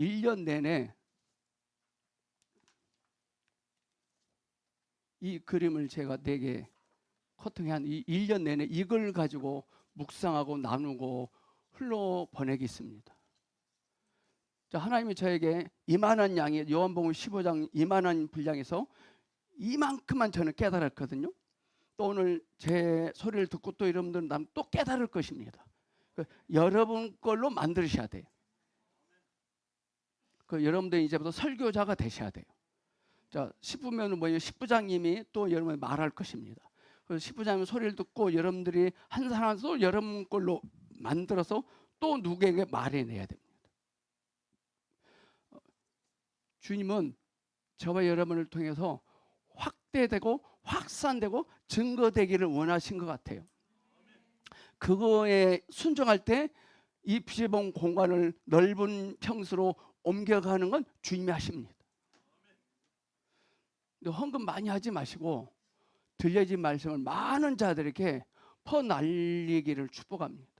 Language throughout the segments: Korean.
1년 내내 이 그림을 제가 4개 커팅해 한 이 1년 내내 이걸 가지고 묵상하고 나누고 흘러보내겠습니다. 자, 하나님이 저에게 이만한 양의 요한복음 15장 이만한 분량에서 이만큼만 저는 깨달았거든요. 또 오늘 제 소리를 듣고 또 여러분들은 또 깨달을 것입니다. 여러분 걸로 만드셔야 돼요. 여러분들 이제부터 설교자가 되셔야 돼요. 자, 10부면은 뭐예요? 10부장님이 또 여러분이 말할 것입니다. 그래서 10부장님 소리를 듣고 여러분들이 한 사람도 여러분 걸로 만들어서 또 누구에게 말해내야 됩니다. 주님은 저와 여러분을 통해서 확대되고 확산되고 증거되기를 원하신 것 같아요. 그거에 순종할 때 이 비제봉 공간을 넓은 평수로 옮겨가는 건 주님이 하십니다. 헌금 많이 하지 마시고 들려진 말씀을 많은 자들에게 퍼날리기를 축복합니다.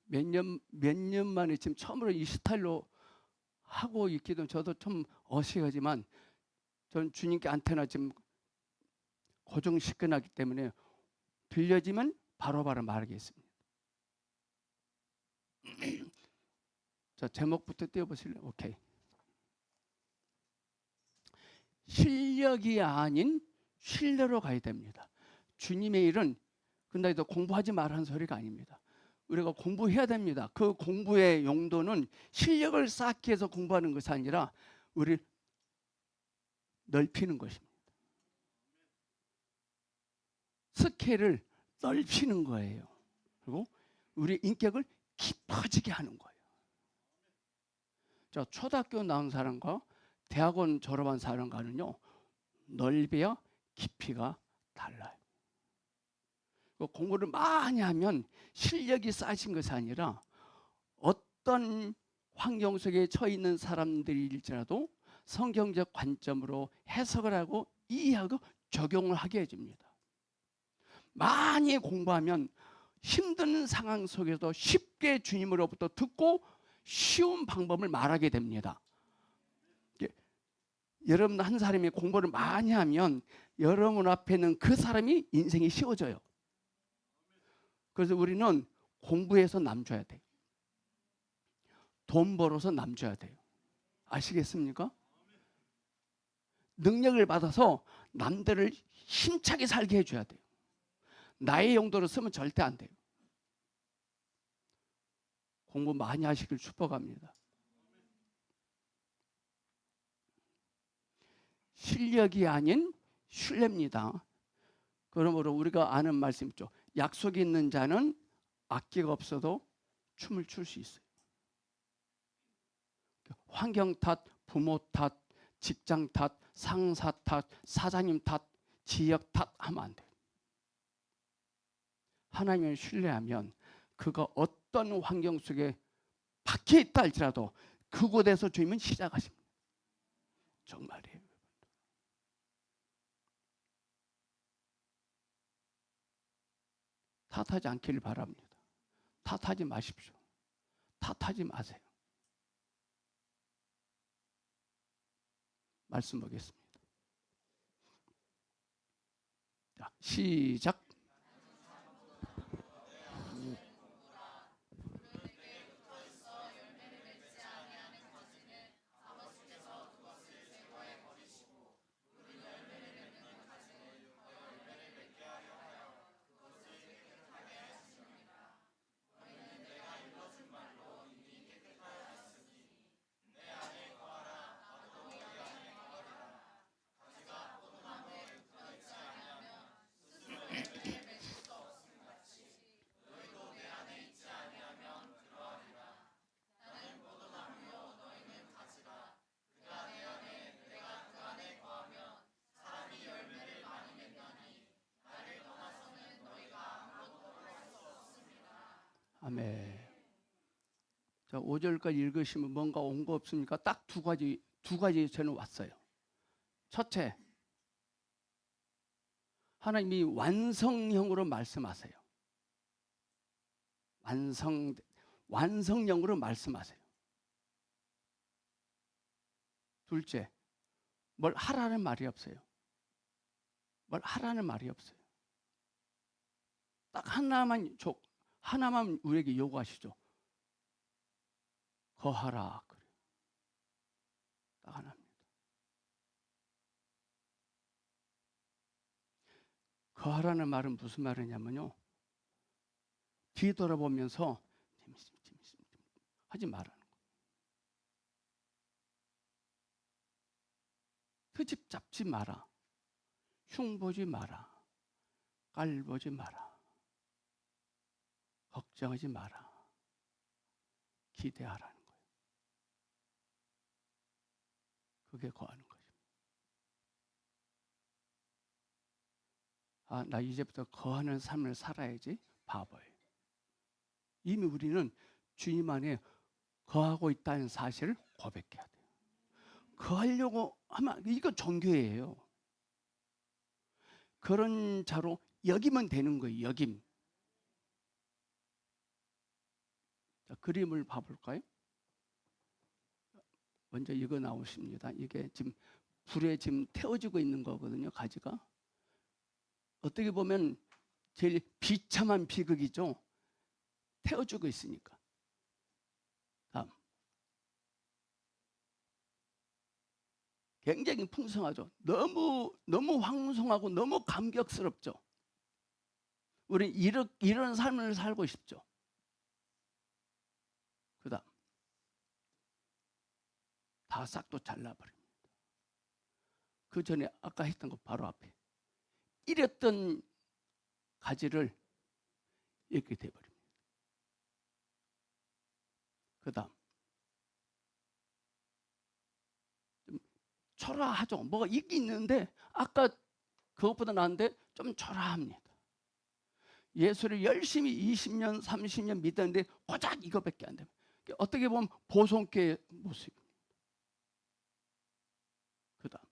몇 년 만에 지금 처음으로 이 스타일로 하고 있기도 저도 좀 어색하지만 전 주님께 안테나 지금 고정시켜놨기 때문에 들려지면 바로바로 말하겠습니다. 자, 제목부터 띄워보실래요? 오케이. 실력이 아닌 신뢰로 가야 됩니다. 주님의 일은 근데 공부하지 말라는 소리가 아닙니다. 우리가 공부해야 됩니다. 그 공부의 용도는 실력을 쌓기 위해서 공부하는 것이 아니라 우리를 넓히는 것입니다. 스케일을 넓히는 거예요. 그리고 우리 인격을 깊어지게 하는 거예요. 자, 초등학교 나온 사람과 대학원 졸업한 사람과는요, 넓이와 깊이가 달라요. 공부를 많이 하면 실력이 쌓이신 것이 아니라 어떤 환경 속에 처해 있는 사람들일지라도 성경적 관점으로 해석을 하고 이해하고 적용을 하게 해줍니다. 많이 공부하면 힘든 상황 속에서 쉽게 주님으로부터 듣고 쉬운 방법을 말하게 됩니다. 여러분 한 사람이 공부를 많이 하면 여러분 앞에 있는 그 사람이 인생이 쉬워져요. 그래서 우리는 공부해서 남줘야 돼요. 돈 벌어서 남줘야 돼요. 아시겠습니까? 능력을 받아서 남들을 힘차게 살게 해줘야 돼요. 나의 용도로 쓰면 절대 안 돼요. 공부 많이 하시길 축복합니다. 실력이 아닌 신뢰입니다. 그러므로 우리가 아는 말씀 있죠. 약속이 있는 자는 악기가 없어도 춤을 출 수 있어요. 환경 탓, 부모 탓, 직장 탓, 상사 탓, 사장님 탓, 지역 탓하면 안 돼요. 하나님을 신뢰하면 그가 어떤 환경 속에 박혀 있다 할지라도 그곳에서 주님은 시작하십니다. 정말이에요. 탓하지 않기를 바랍니다. 탓하지 마십시오. 탓하지 마세요. 말씀 보겠습니다. 자, 시작. 아멘. 자, 5절까지 읽으시면 뭔가 온 거 없습니까? 딱 두 가지 저는 왔어요. 첫째, 하나님이 완성형으로 말씀하세요. 완성형으로 말씀하세요. 둘째, 뭘 하라는 말이 없어요. 뭘 하라는 말이 없어요. 딱 하나만 우리에게 요구하시죠. 거하라. 그래요. 딱 하나입니다. 거하라는 말은 무슨 말이냐면요. 뒤돌아보면서 하지 말라는 거예요. 트집 잡지 마라. 흉 보지 마라. 깔 보지 마라. 걱정하지 마라. 기대하라는 거예요. 그게 거하는 거죠. 아, 나 이제부터 거하는 삶을 살아야지. 바보예요. 이미 우리는 주님 안에 거하고 있다는 사실을 고백해야 돼요. 거하려고 하면 이거 종교예요. 그런 자로 여기면 되는 거예요. 여김. 자, 그림을 봐볼까요? 먼저 이거 나오십니다. 이게 지금 불에 지금 태워지고 있는 거거든요. 가지가. 어떻게 보면 제일 비참한 비극이죠. 태워주고 있으니까. 다음. 굉장히 풍성하죠. 너무 황송하고 너무 감격스럽죠. 우리 이런 삶을 살고 싶죠. 그 다음. 다 싹도 잘라버립니다. 그 전에 아까 했던 거 바로 앞에. 이랬던 가지를 이렇게 돼버립니다. 그 다음. 좀 초라하죠. 뭐가 있긴 있는데 아까 그것보다 나은데 좀 초라합니다. 예수를 열심히 20년, 30년 믿었는데 고작 이거밖에 안 됩니다. 어떻게 보면 보송교의 모습입니다. 그 다음.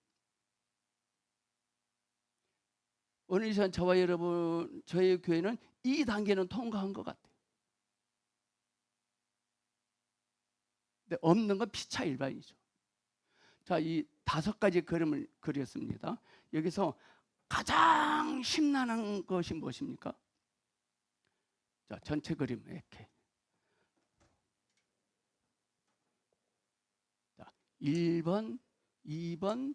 오늘 이 시간 저와 여러분, 저희 교회는 이 단계는 통과한 것 같아요. 근데 없는 건 피차 일반이죠. 자, 이 5가지 그림을 그렸습니다. 여기서 가장 심란한 것이 무엇입니까? 자, 전체 그림 이렇게. 자, 1번, 2번,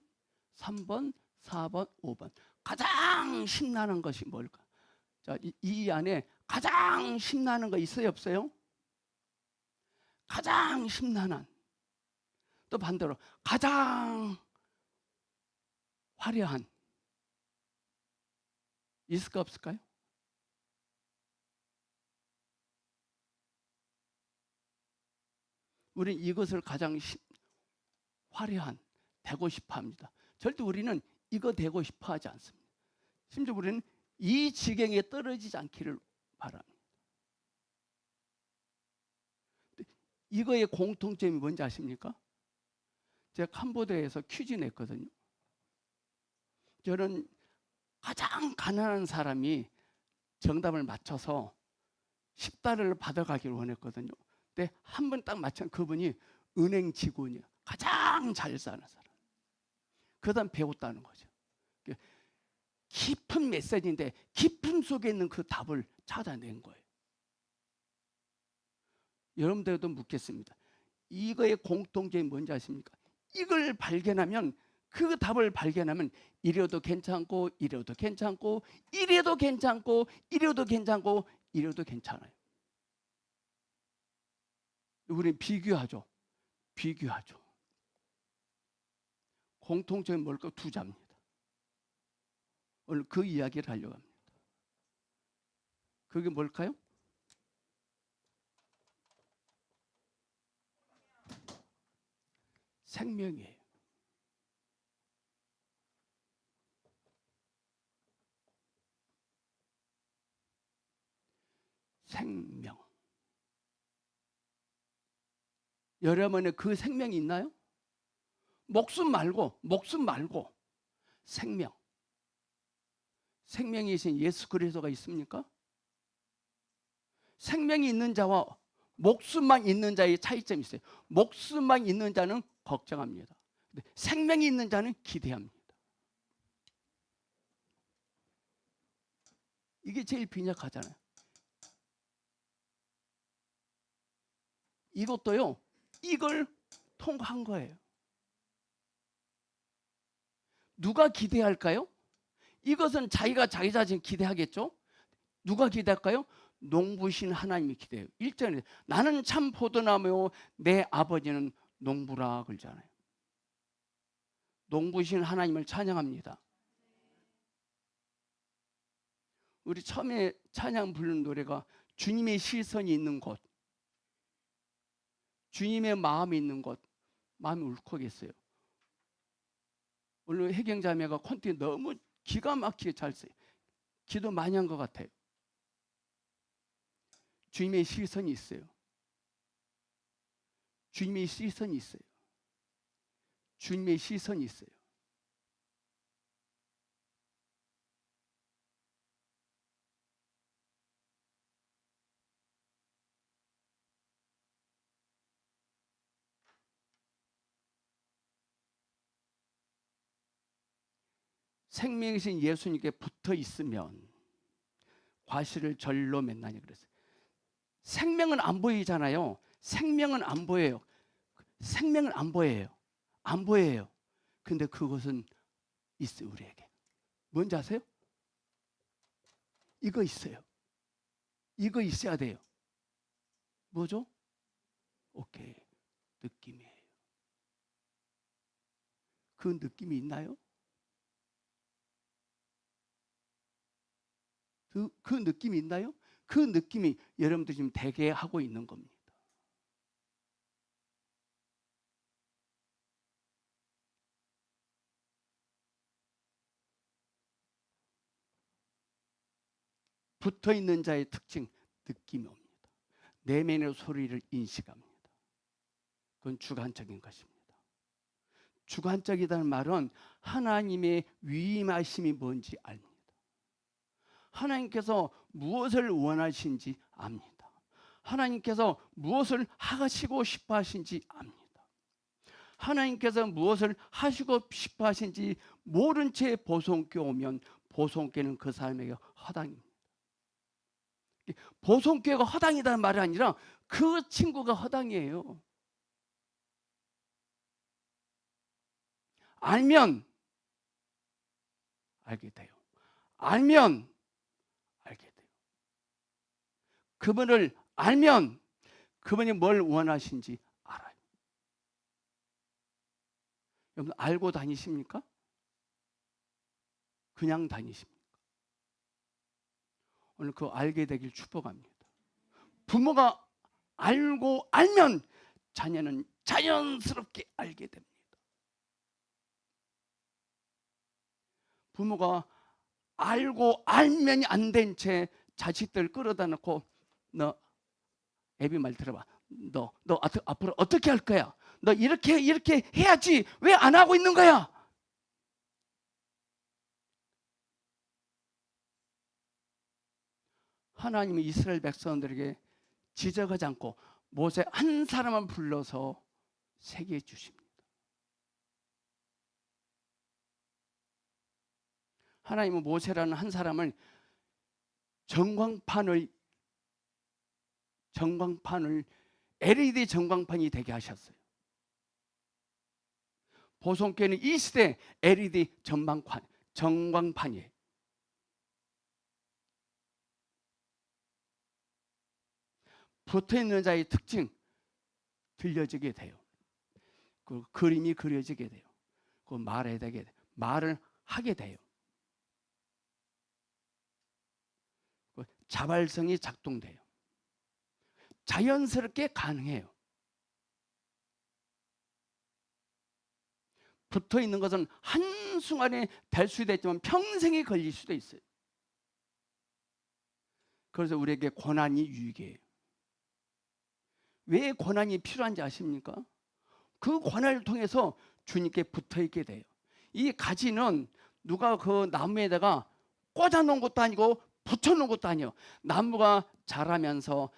3번, 4번, 5번. 가장 심란한 것이 뭘까? 자, 이 안에 가장 심란한 거 있어요, 없어요? 가장 심란한. 또 반대로 가장 화려한. 있을까 없을까요? 우리는 이것을 가장 화려한, 되고 싶어 합니다. 절대 우리는 이거 되고 싶어 하지 않습니다. 심지어 우리는 이 지경에 떨어지지 않기를 바랍니다. 이거의 공통점이 뭔지 아십니까? 제가 캄보디아에서 퀴즈 냈거든요. 저는 가장 가난한 사람이 정답을 맞춰서 $10를 받아가기를 원했거든요. 근데 한 번 딱 맞춘 그분이 은행 직원이에요. 가장 잘 사는 사람. 그 다음 배웠다는 거죠. 깊은 메시지인데 깊음 속에 있는 그 답을 찾아낸 거예요. 여러분들도 묻겠습니다. 이거의 공통점이 뭔지 아십니까? 이걸 발견하면, 그 답을 발견하면 이래도 괜찮고 이래도 괜찮고 이래도 괜찮고 이래도 괜찮고 이래도 괜찮아요. 우리는 비교하죠. 비교하죠. 공통점이 뭘까? 2자입니다. 오늘 그 이야기를 하려고 합니다. 그게 뭘까요? 생명이에요. 생명. 여러분의 그 생명이 있나요? 목숨 말고 생명. 생명이신 예수 그리스도가 있습니까? 생명이 있는 자와 목숨만 있는 자의 차이점이 있어요. 목숨만 있는 자는 걱정합니다. 근데 생명이 있는 자는 기대합니다. 이게 제일 빈약하잖아요. 이것도요, 이걸 통과한 거예요. 누가 기대할까요? 이것은 자기가 자기 자신 기대하겠죠? 누가 기대할까요? 농부신 하나님이 기대해요. 1절에 나는 참 포도나무요 내 아버지는 농부라 그러잖아요. 농부신 하나님을 찬양합니다. 우리 처음에 찬양 부르는 노래가 주님의 시선이 있는 곳, 주님의 마음이 있는 곳, 마음이 울컥했어요. 오늘 혜경자매가 콘티 너무 기가 막히게 잘 써요. 기도 많이 한 것 같아요. 주님의 시선이 있어요. 주님의 시선이 있어요. 주님의 시선이 있어요. 생명이신 예수님께 붙어 있으면 과실을 절로 맺나니 그랬어요. 생명은 안 보이잖아요. 생명은 안 보여요. 생명은 안 보여요. 안 보여요. 근데 그것은 있어요, 우리에게. 뭔지 아세요? 이거 있어요. 이거 있어야 돼요. 뭐죠? 오케이. 느낌이에요. 그 느낌이 있나요? 그 느낌이 있나요? 그 느낌이 여러분들 지금 되게 하고 있는 겁니다. 붙어 있는 자의 특징, 느낌이 옵니다. 내면의 소리를 인식합니다. 그건 주관적인 것입니다. 주관적이라는 말은 하나님의 위임하심이 뭔지 압니다. 하나님께서 무엇을 원하신지 압니다. 하나님께서 무엇을 하시고 싶어 하신지 압니다. 하나님께서 무엇을 하시고 싶어 하신지 모른 채 보송께 오면 보송께는 그 사람에게 허당입니다. 보송교회가 허당이라는 말이 아니라 그 친구가 허당이에요. 알면 알게 돼요. 알면 알게 돼요. 그분을 알면 그분이 뭘 원하신지 알아요. 여러분 알고 다니십니까? 그냥 다니십니까? 오늘 그거 알게 되길 축복합니다. 부모가 알고 알면 자녀는 자연스럽게 알게 됩니다. 부모가 알고 알면이 안 된 채 자식들 끌어다 놓고 너 애비 말 들어봐. 너 앞으로 어떻게 할 거야? 너 이렇게 해야지. 왜 안 하고 있는 거야? 하나님이 이스라엘 백성들에게 지적하지 않고 모세 한 사람만 불러서 세게 주십니다. 하나님은 모세라는 한 사람을 전광판을 LED 전광판이 되게 하셨어요. 보송교회는 이 시대 LED 전광판이에요. 붙어있는 자의 특징 들려지게 돼요. 그 그림이 그려지게 돼요. 그 말해야 되게 돼요. 말을 하게 돼요. 그 자발성이 작동돼요. 자연스럽게 가능해요. 붙어 있는 것은 한순간에 될 수도 있지만 평생이 걸릴 수도 있어요. 그래서 우리에게 고난이 유익이에요. 왜 고난이 필요한지 아십니까? 그 고난을 통해서 주님께 붙어 있게 돼요. 이 가지는 누가 그 나무에다가 꽂아놓은 것도 아니고 붙여놓은 것도 아니에요. 나무가 자라면서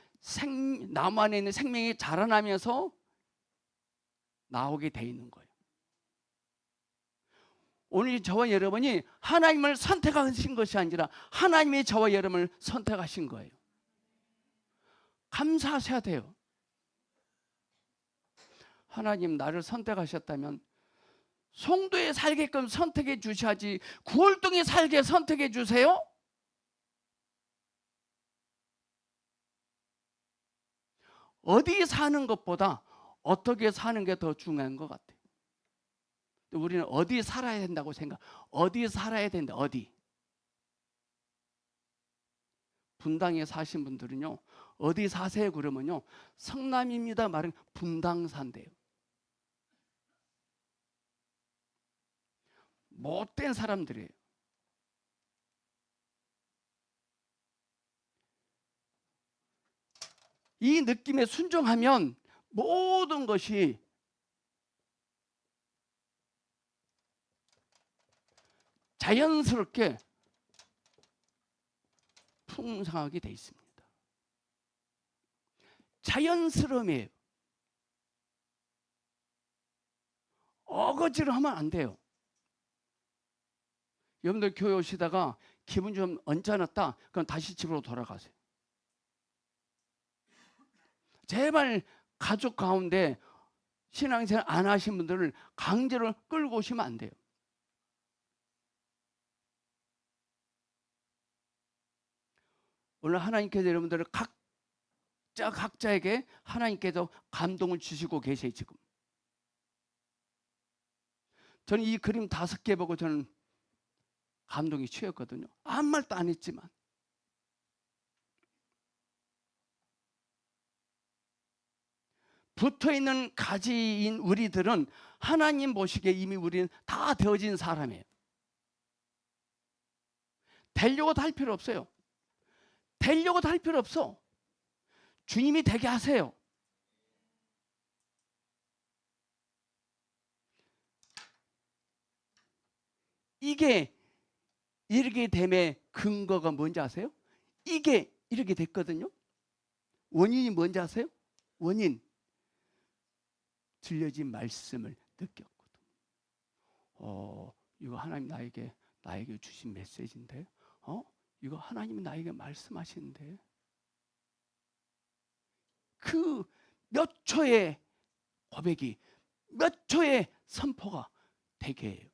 나무 안에 있는 생명이 자라나면서 나오게 돼 있는 거예요. 오늘 저와 여러분이 하나님을 선택하신 것이 아니라 하나님이 저와 여러분을 선택하신 거예요. 감사하셔야 돼요. 하나님 나를 선택하셨다면 송도에 살게끔 선택해 주셔야지 구월동에 살게 선택해 주세요? 어디 사는 것보다 어떻게 사는 게 더 중요한 것 같아요. 우리는 어디 살아야 된다고 어디 살아야 된다. 어디. 분당에 사신 분들은요, 어디 사세요? 그러면요, 성남입니다 말은 분당 산대요. 못된 사람들이에요. 이 느낌에 순종하면 모든 것이 자연스럽게 풍성하게 돼 있습니다. 자연스러움이에요. 어거지로 하면 안 돼요. 여러분들 교회 오시다가 기분 좀 언짢았다, 그럼 다시 집으로 돌아가세요. 제발 가족 가운데 신앙생활 안 하신 분들을 강제로 끌고 오시면 안 돼요. 오늘 하나님께서 여러분들을 각자에게 하나님께서 감동을 주시고 계세요. 지금 저는 이 그림 5개 보고 저는 감동이 취했거든요. 아무 말도 안 했지만. 붙어있는 가지인 우리들은 하나님 보시기에 이미 우리는 다 되어진 사람이에요. 되려고도 할 필요 없어요. 되려고도 할 필요 없어. 주님이 되게 하세요. 이게 이렇게 됨의 근거가 뭔지 아세요? 이게 이렇게 됐거든요. 원인이 뭔지 아세요? 원인. 들려진 말씀을 느꼈거든. 이거 하나님 나에게 주신 메시지인데, 이거 하나님이 나에게 말씀하시는데, 그 몇 초의 고백이 몇 초의 선포가 되게 해요.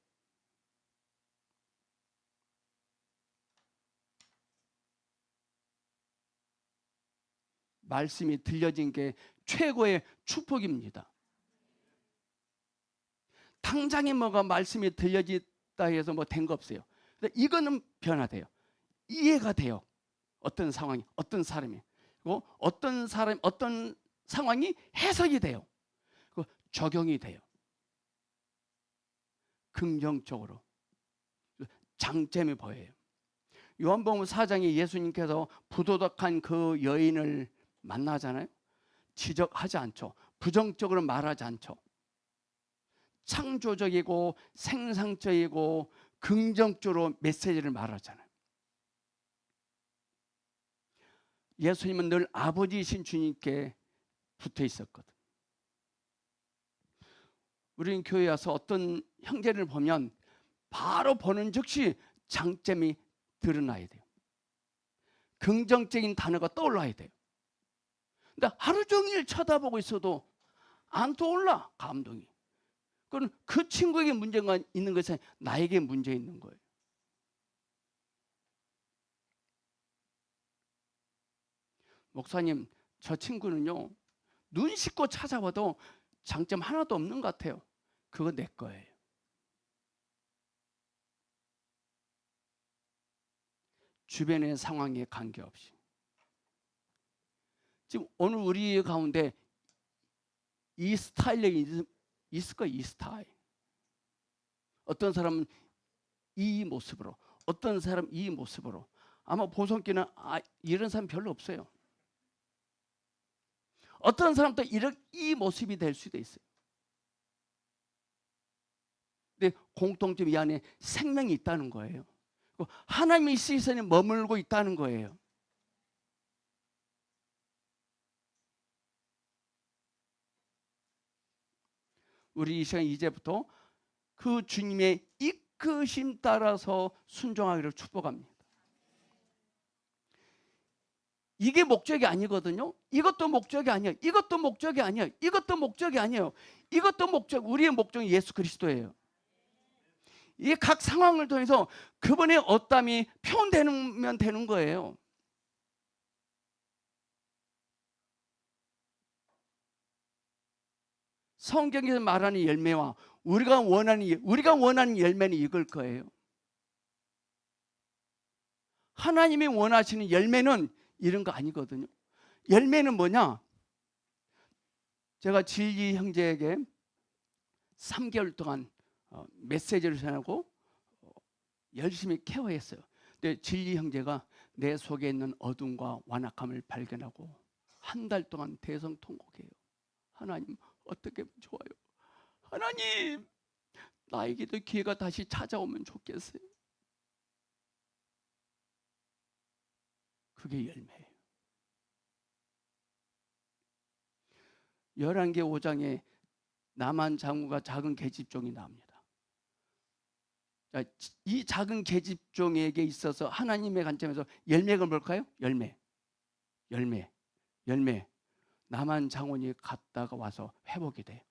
말씀이 들려진 게 최고의 축복입니다. 당장에 뭐가 말씀이 들려졌다 해서 뭐 된 거 없어요. 근데 이거는 변화돼요. 이해가 돼요. 어떤 상황이, 어떤 사람이, 그리고 어떤 사람, 어떤 상황이 해석이 돼요. 그리고 적용이 돼요. 긍정적으로 장점이 보여요. 요한복음 4장에 예수님께서 부도덕한 그 여인을 만나잖아요. 지적하지 않죠. 부정적으로 말하지 않죠. 창조적이고 생산적이고 긍정적으로 메시지를 말하잖아요. 예수님은 늘 아버지이신 주님께 붙어 있었거든. 우리는 교회에 와서 어떤 형제를 보면 바로 보는 즉시 장점이 드러나야 돼요. 긍정적인 단어가 떠올라야 돼요. 근데 하루 종일 쳐다보고 있어도 안 떠올라, 감동이. 그건 그 친구에게 문제가 있는 것이 아니라 나에게 문제 있는 거예요. 목사님, 저 친구는요, 눈 씻고 찾아봐도 장점 하나도 없는 것 같아요. 그거 내 거예요. 주변의 상황에 관계없이. 지금 오늘 우리 가운데 이 스타일이 있을 거예요. 이 스타일. 어떤 사람은 이 모습으로, 어떤 사람은 이 모습으로. 아마 보성기는 이런 사람 별로 없어요. 어떤 사람도 이 모습이 될 수도 있어요. 근데 공통점 이 안에 생명이 있다는 거예요. 하나님의 시선에 머물고 있다는 거예요. 우리 이 시간 이제부터 그 주님의 이끄심 따라서 순종하기를 축복합니다. 이게 목적이 아니거든요. 이것도 목적이 아니에요. 이것도 목적이 아니에요. 이것도 목적이 아니에요. 이것도 목적, 우리의 목적이 예수 그리스도예요. 이 각 상황을 통해서 그분의 어담이 표현되면 되는 거예요. 성경에서 말하는 열매와 우리가 원하는 열매는 이걸 거예요. 하나님이 원하시는 열매는 이런 거 아니거든요. 열매는 뭐냐? 제가 진리 형제에게 3개월 동안 메시지를 전하고 열심히 케어했어요. 근데 진리 형제가 내 속에 있는 어둠과 완악함을 발견하고 한 달 동안 대성통곡해요. 하나님 어떻게 하면 좋아요? 하나님 나에게도 기회가 다시 찾아오면 좋겠어요. 그게 열매예요. 열왕기 5장에 나만 장우가 작은 계집종이 나옵니다. 이 작은 계집종에게 있어서 하나님의 관점에서 열매가 뭘까요? 열매. 나만 장원이 갔다가 와서 회복이 돼요.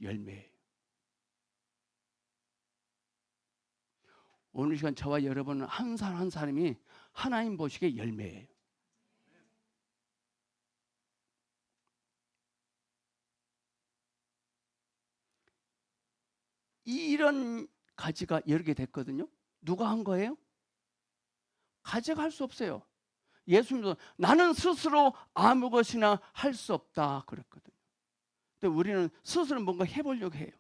열매예요. 오늘 시간 저와 여러분은 한 사람 한 사람이 하나님 보시기에 열매예요. 이런 가지가 여러 개 됐거든요. 누가 한 거예요? 가지가 할 수 없어요. 예수님도 나는 스스로 아무 것이나 할 수 없다 그랬거든요. 근데 우리는 스스로 뭔가 해보려고 해요.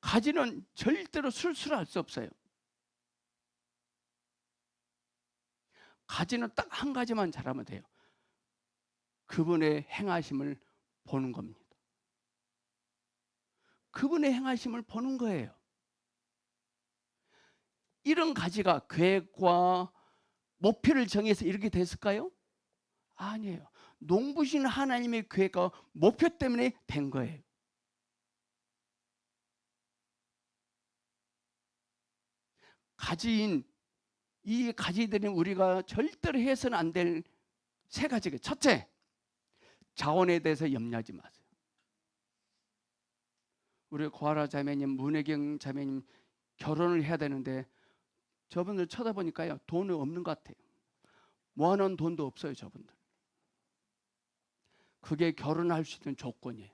가지는 절대로 술술 할 수 없어요. 가지는 딱 한 가지만 잘하면 돼요. 그분의 행하심을 보는 겁니다. 그분의 행하심을 보는 거예요. 이런 가지가 계획과 목표를 정해서 이렇게 됐을까요? 아니에요. 농부신 하나님의 계획과 목표 때문에 된 거예요. 가지인 이 가지들은 우리가 절대로 해서는 안 될 세 가지가, 첫째, 자원에 대해서 염려하지 마세요. 우리 고아라 자매님, 문혜경 자매님 결혼을 해야 되는데 저분들 쳐다보니까요 돈이 없는 것 같아요. 모아놓은 돈도 없어요. 저분들. 그게 결혼할 수 있는 조건이에요.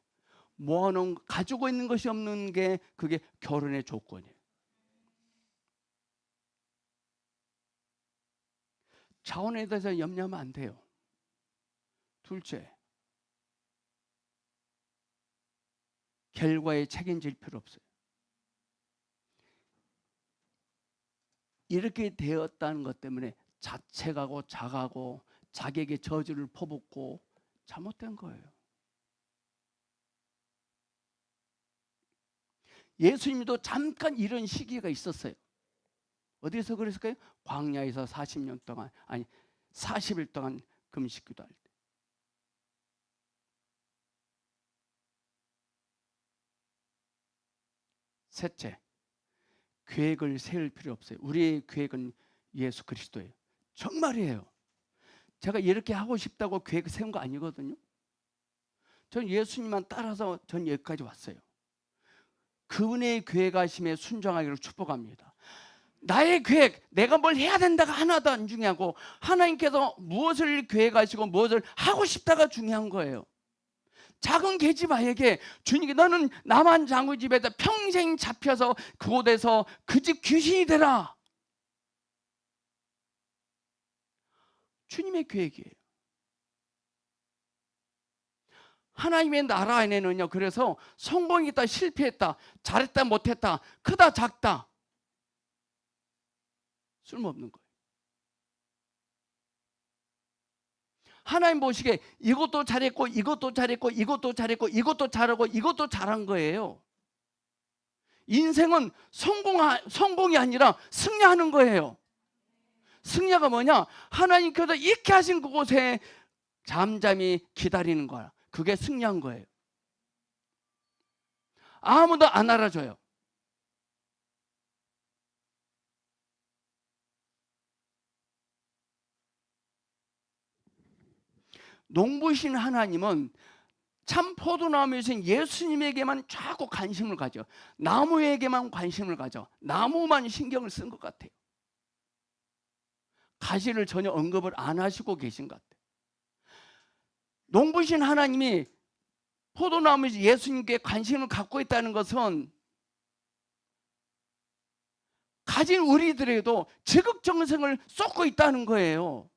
모아놓은, 가지고 있는 것이 없는 게 그게 결혼의 조건이에요. 자원에 대해서 염려하면 안 돼요. 둘째, 결과에 책임질 필요 없어요. 이렇게 되었다는 것 때문에 자책하고 자가고 자기에게 저주를 퍼붓고 잘못된 거예요. 예수님도 잠깐 이런 시기가 있었어요. 어디서 그랬을까요? 광야에서 40년 동안, 아니 40일 동안 금식 기도할 때. 셋째, 계획을 세울 필요 없어요. 우리의 계획은 예수 그리스도예요. 정말이에요. 제가 이렇게 하고 싶다고 계획 세운 거 아니거든요. 전 예수님만 따라서 전 여기까지 왔어요. 그분의 계획하심에 순종하기를 축복합니다. 나의 계획, 내가 뭘 해야 된다가 하나도 안 중요하고 하나님께서 무엇을 계획하시고 무엇을 하고 싶다가 중요한 거예요. 작은 계집 아이에게 주님께 너는 남한 장구 집에다 평생 잡혀서 그곳에서 그 집 귀신이 되라. 주님의 계획이에요. 하나님의 나라 안에는요, 그래서 성공했다 실패했다 잘했다 못했다 크다 작다 쓸모없는 거예요. 하나님 보시기에 이것도 잘했고 이것도 잘했고 이것도 잘했고 이것도 잘하고 이것도 잘한 거예요. 인생은 성공이 아니라 승리하는 거예요. 승리가 뭐냐? 하나님께서 있게 하신 그곳에 잠잠히 기다리는 거야. 그게 승리한 거예요. 아무도 안 알아줘요. 농부신 하나님은 참 포도나무이신 예수님에게만 자꾸 관심을 가져. 나무에게만 관심을 가져. 나무만 신경을 쓴 것 같아요. 가지를 전혀 언급을 안 하시고 계신 것 같아요. 농부신 하나님이 포도나무이신 예수님께 관심을 갖고 있다는 것은 가진 우리들에게도 지극정성을 쏟고 있다는 거예요.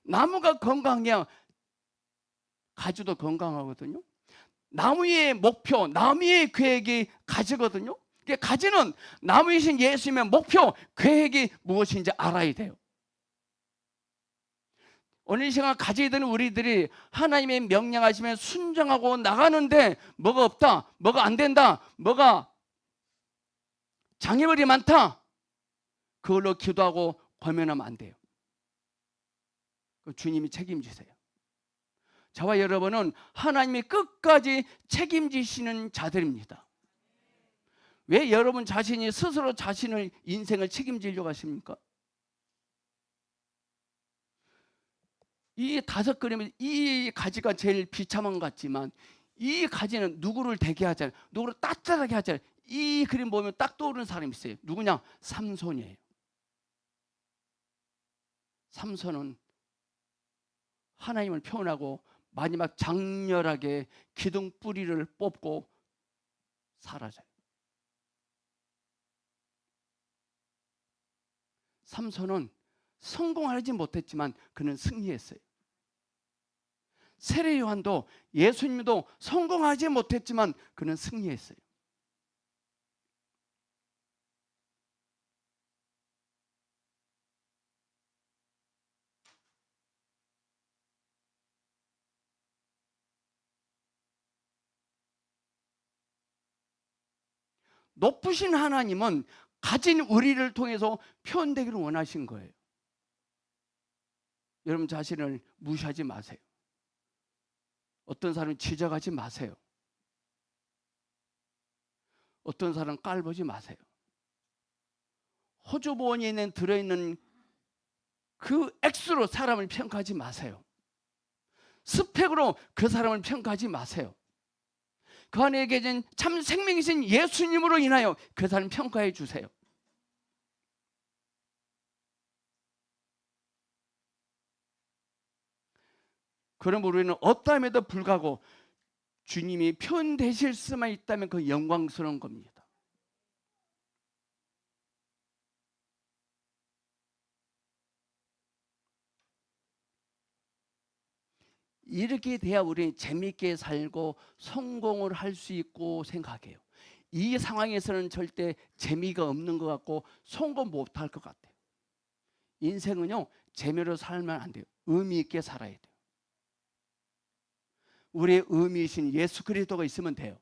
나무가 건강해야 가지도 건강하거든요. 나무의 목표, 나무의 계획이 가지거든요. 가지는 나무이신 예수님의 목표, 계획이 무엇인지 알아야 돼요. 오늘 이 시간 가지게 되는 우리들이 하나님의 명령하시면 순종하고 나가는데 뭐가 없다, 뭐가 안 된다, 뭐가 장애물이 많다, 그걸로 기도하고 고민하면 안 돼요. 주님이 책임지세요. 저와 여러분은 하나님이 끝까지 책임지시는 자들입니다. 왜 여러분 자신이 스스로 자신의 인생을 책임지려고 하십니까? 이 5그림은 이 가지가 제일 비참한 것 같지만 이 가지는 누구를 대게 하잖아요. 누구를 따뜻하게 하잖아요. 이 그림 보면 딱 떠오르는 사람이 있어요. 누구냐? 삼손이에요. 삼손은 하나님을 표현하고 마지막 장렬하게 기둥 뿌리를 뽑고 사라져요. 삼손은 성공하지 못했지만 그는 승리했어요. 세례 요한도 예수님도 성공하지 못했지만 그는 승리했어요. 높으신 하나님은 가진 우리를 통해서 표현되기를 원하신 거예요. 여러분 자신을 무시하지 마세요. 어떤 사람을 지적하지 마세요. 어떤 사람 깔보지 마세요. 호주보원에 들어있는 그 액수로 사람을 평가하지 마세요. 스펙으로 그 사람을 평가하지 마세요. 그 안에 계신 참 생명이신 예수님으로 인하여 그 사람 평가해 주세요. 그럼 우리는 어떠함에도 불구하고 주님이 표현되실 수만 있다면 그 영광스러운 겁니다. 이렇게 돼야 우리는 재미있게 살고 성공을 할 수 있고 생각해요. 이 상황에서는 절대 재미가 없는 것 같고 성공 못할 것 같아요. 인생은요, 재미로 살면 안 돼요. 의미 있게 살아야 돼요. 우리의 의미이신 예수 그리스도가 있으면 돼요.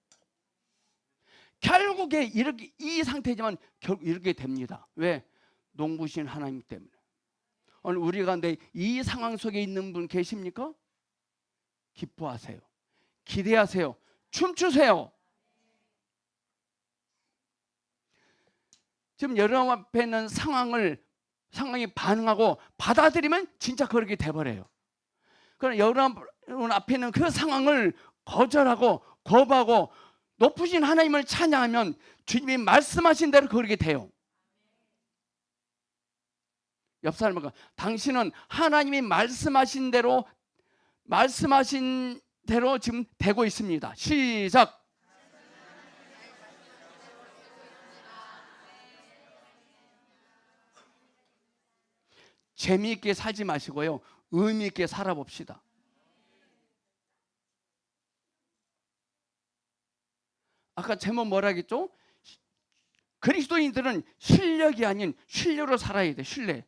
결국에 이렇게 이 상태지만 결국 이렇게 됩니다. 왜? 농부신 하나님 때문에. 오늘 우리 가운데 이 상황 속에 있는 분 계십니까? 기뻐하세요. 기대하세요. 춤추세요. 지금 여러분 앞에 있는 상황이 반응하고 받아들이면 진짜 그렇게 돼버려요. 그럼 여러분 앞에 있는 그 상황을 거절하고 거부하고 높으신 하나님을 찬양하면 주님이 말씀하신 대로 그렇게 돼요. 옆 사람과 당신은 하나님이 말씀하신 대로 지금 되고 있습니다. 시작. 재미있게 살지 마시고요, 의미 있게 살아봅시다. 아까 제목 뭐라 했죠? 그리스도인들은 실력이 아닌 신뢰로 살아야 돼. 신뢰.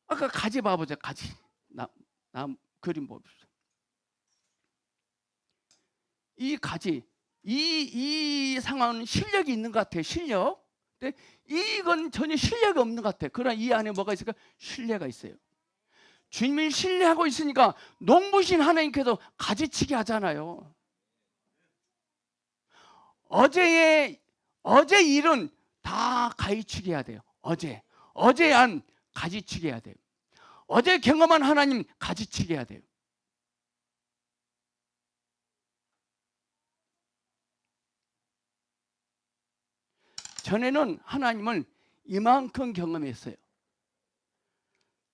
아까 가지 봐보자. 가지. 나 그림 봅시다. 이 가지, 이 상황은 실력이 있는 것 같아요. 실력. 근데 이건 전혀 실력이 없는 것 같아요. 그러나 이 안에 뭐가 있을까? 신뢰가 있어요. 주님을 신뢰하고 있으니까 농부신 하나님께서 가지치기 하잖아요. 어제 일은 다 가지치기 해야 돼요. 어제 안 가지치기 해야 돼요. 어제 경험한 하나님 가지치기 해야 돼요. 전에는 하나님을 이만큼 경험했어요.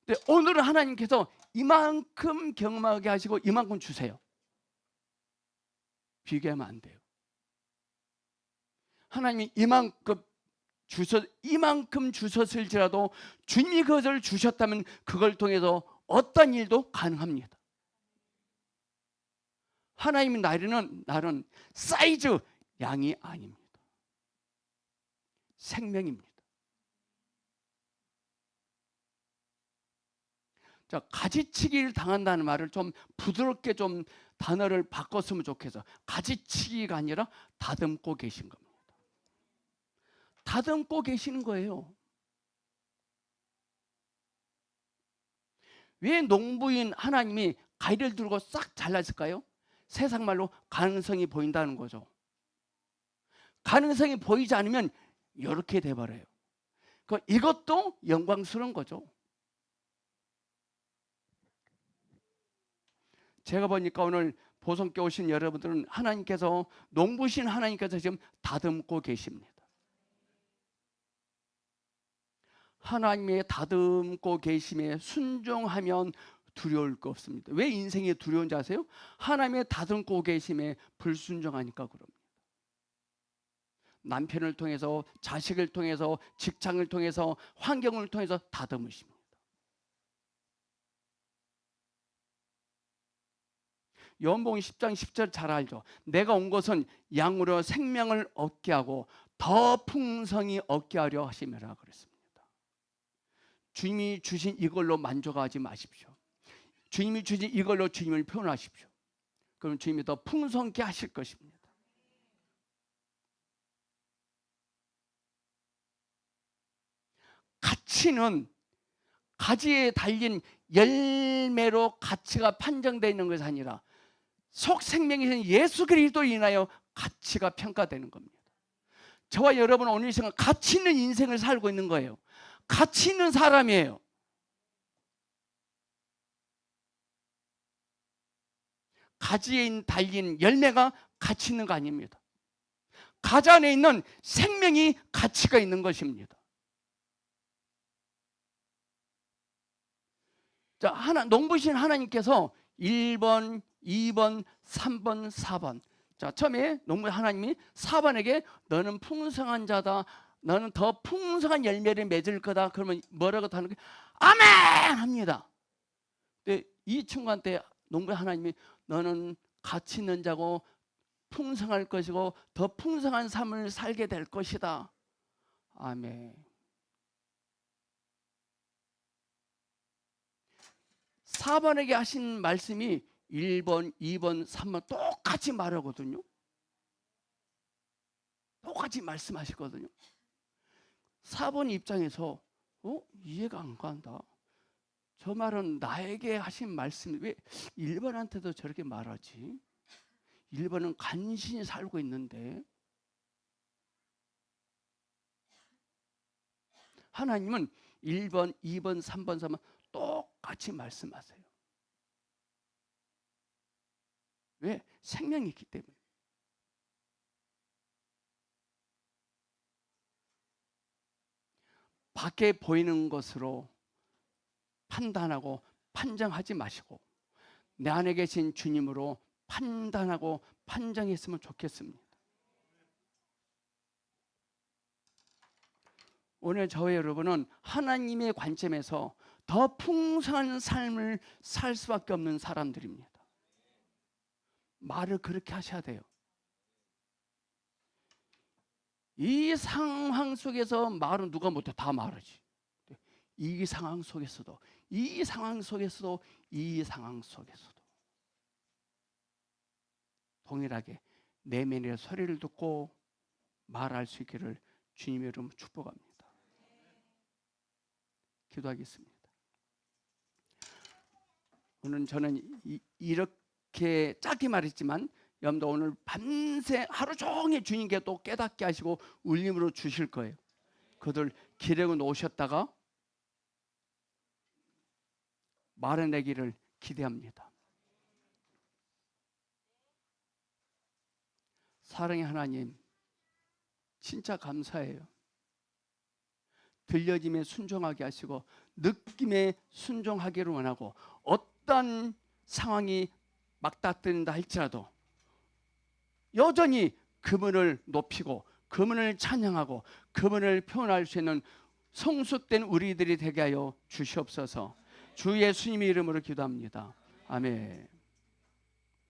근데 오늘은 하나님께서 이만큼 경험하게 하시고 이만큼 주세요. 비교하면 안 돼요. 하나님이 이만큼 주셨을지라도 주님이 그것을 주셨다면 그걸 통해서 어떤 일도 가능합니다. 하나님이 나는 사이즈 양이 아닙니다. 생명입니다. 자, 가지치기를 당한다는 말을 좀 부드럽게 좀 단어를 바꿨으면 좋겠어. 가지치기가 아니라 다듬고 계신 겁니다. 다듬고 계시는 거예요. 왜 농부인 하나님이 가위를 들고 싹 잘랐을까요? 세상 말로 가능성이 보인다는 거죠. 가능성이 보이지 않으면 이렇게 돼버려요. 이것도 영광스러운 거죠. 제가 보니까 오늘 보성께 오신 여러분들은 하나님께서 농부신 하나님께서 지금 다듬고 계십니다. 하나님의 다듬고 계심에 순종하면 두려울 거 없습니다. 왜 인생이 두려운지 아세요? 하나님의 다듬고 계심에 불순종하니까 그럽니다. 남편을 통해서, 자식을 통해서, 직장을 통해서, 환경을 통해서 다듬으십니다. 요한복음 10장 10절 잘 알죠? 내가 온 것은 양으로 생명을 얻게 하고 더 풍성히 얻게 하려 하심이라 그랬습니다. 주님이 주신 이걸로 만족하지 마십시오. 주님이 주신 이걸로 주님을 표현하십시오. 그럼 주님이 더 풍성케 하실 것입니다. 가치는 가지에 달린 열매로 가치가 판정되어 있는 것이 아니라 속 생명이신 예수 그리스도로 인하여 가치가 평가되는 겁니다. 저와 여러분은 오늘 이 시간 가치 있는 인생을 살고 있는 거예요. 가치 있는 사람이에요. 가지에 달린 열매가 가치 있는 거 아닙니다. 가지 안에 있는 생명이 가치가 있는 것입니다. 자, 농부신 하나님께서 1번, 2번, 3번, 4번. 자, 처음에 농부 하나님이 4번에게 너는 풍성한 자다. 너는 더 풍성한 열매를 맺을 거다. 그러면 뭐라고 하는 거예요? 아멘! 합니다. 근데 이 친구한테 농부 하나님이 너는 가치 있는 자고 풍성할 것이고 더 풍성한 삶을 살게 될 것이다. 아멘. 4번에게 하신 말씀이 1번, 2번, 3번 똑같이 말하거든요. 똑같이 말씀하시거든요. 4번 입장에서 이해가 안 간다. 저 말은 나에게 하신 말씀이 왜 1번한테도 저렇게 말하지? 1번은 간신히 살고 있는데 하나님은 1번, 2번, 3번, 4번 똑같이 말씀하세요. 왜? 생명이 있기 때문에. 밖에 보이는 것으로 판단하고 판정하지 마시고 내 안에 계신 주님으로 판단하고 판정했으면 좋겠습니다. 오늘 저와 여러분은 하나님의 관점에서 더 풍성한 삶을 살 수밖에 없는 사람들입니다. 말을 그렇게 하셔야 돼요. 이 상황 속에서 말은 누가 못해? 다 말하지. 이 상황 속에서도 동일하게 내면의 소리를 듣고 말할 수 있기를 주님의 이름으로 축복합니다. 기도하겠습니다. 오늘 저는 이렇게 짧게 말했지만 여러분도 오늘 밤새 하루 종일 주님께 또 깨닫게 하시고 울림으로 주실 거예요. 그들 기르고 놓으셨다가 말해내기를 기대합니다. 사랑의 하나님, 진짜 감사해요. 들려짐에 순종하게 하시고 느낌에 순종하기를 원하고 어떤 상황이 막닥뜨린다 할지라도 여전히 그분을 높이고 그분을 찬양하고 그분을 표현할 수 있는 성숙된 우리들이 되게 하여 주시옵소서. 주 예수님의 이름으로 기도합니다. 아멘.